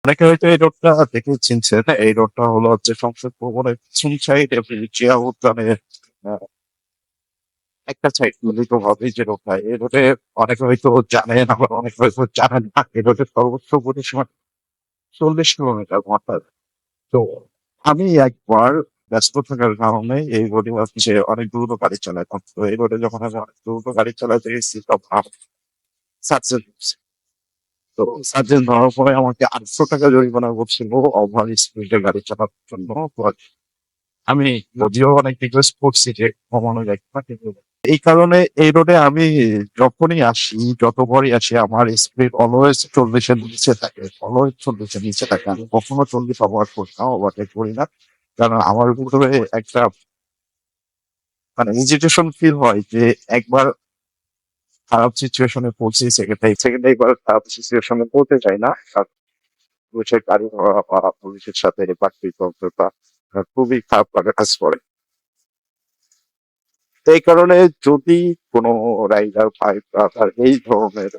অনেকে হয়তো এই রোডটা দেখে চিনছেন। এই রোডটা হলো হচ্ছে সংসদ ভবনের পিছন সাইড এবং জিয়া উদ্যানের একটা সাইড মিলিতভাবেই যে রোডটা, এই রোডে অনেকে হয়তো জানেন, আবার অনেকে হয়তো জানেন না। এই রোডের সর্বোচ্চ পরিসীমা 40 কিলোমিটার ঘন্টায়। তো আমি একবার ব্যস্ত থাকার কারণে এই রোডে হচ্ছে অনেক দ্রুত গাড়ি চালাতাম। তো এই রোডে যখন আমি অনেক দ্রুত গাড়ি চালাতে গেছি তখন সার্জেন্ট তো সার্জেন্ট ধরার পরে আমাকে 800 টাকা জরিমানা করছিল ওভার স্পিডে গাড়ি চালানোর জন্য। তো আমি যদিও অনেক রিকোয়েস্ট করছি যে কমানো যায় কিনা, কিন্তু এই কারণে এই রোডে আমি যখনই আসি, যতবারই আসি, আমার স্পিড অলওয়েজ 40-এর নিচে থাকে, অলওয়েজ 40-এর নিচে থাকে। আমি কখনো 40 ওভার করি না, ওভারটেক করি না। কারণ আমার ভিতরে একটা মানে ইরিটেশন ফিল হয় যে একবার খারাপ সিচুয়েশনে পড়ছি, সেকেন্ড একবার খারাপ সিচুয়েশনে পড়তে চাই না। কারণ পুলিশের গাড়ি ধরা বা পুলিশের সাথে বাকবিতণ্ডা খুবই খারাপ লাগা কাজ করে। তো এই কারণে যদি কোনো রাইডার ভাই ব্রাদার এই ধরনের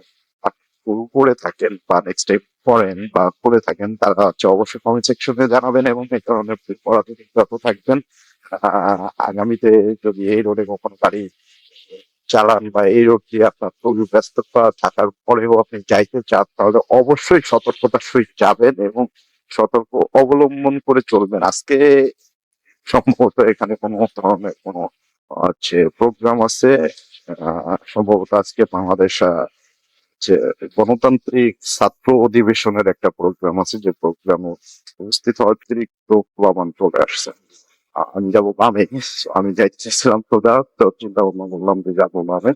ভুল করে থাকেন বা নেক্সট টাইম করেন বা করে থাকেন, তারা হচ্ছে অবশ্যই কমেন্ট সেকশনে জানাবেন এবং এই ধরনের ভুল করা থেকে বিরত থাকবেন। আগামীতে যদি এই রোডে কখনো গাড়ি চালান বা এই রোড দিয়ে আপনার খুবই ব্যস্ততা থাকার পরেও আপনি যাইতে চান, তাহলে অবশ্যই সতর্কতার সহিত যাবেন এবং সতর্ক অবলম্বন করে চলবেন। আজকে সম্ভবত এখানে কোনো ধরনের কোনো হচ্ছে প্রোগ্রাম আছে। সম্ভবত আজকে বাংলাদেশ যে গণতান্ত্রিক ছাত্র অধিবেশনের একটা প্রোগ্রাম আছে, যে প্রোগ্রামে উপস্থিত হওয়ার অতিরিক্ত প্লাবন চলে আসছে। আমি যাবো বামে। So, আমি যাইতেছিলাম সোজা, তো চিন্তা ভাবনা করলাম যে যাবো বামে।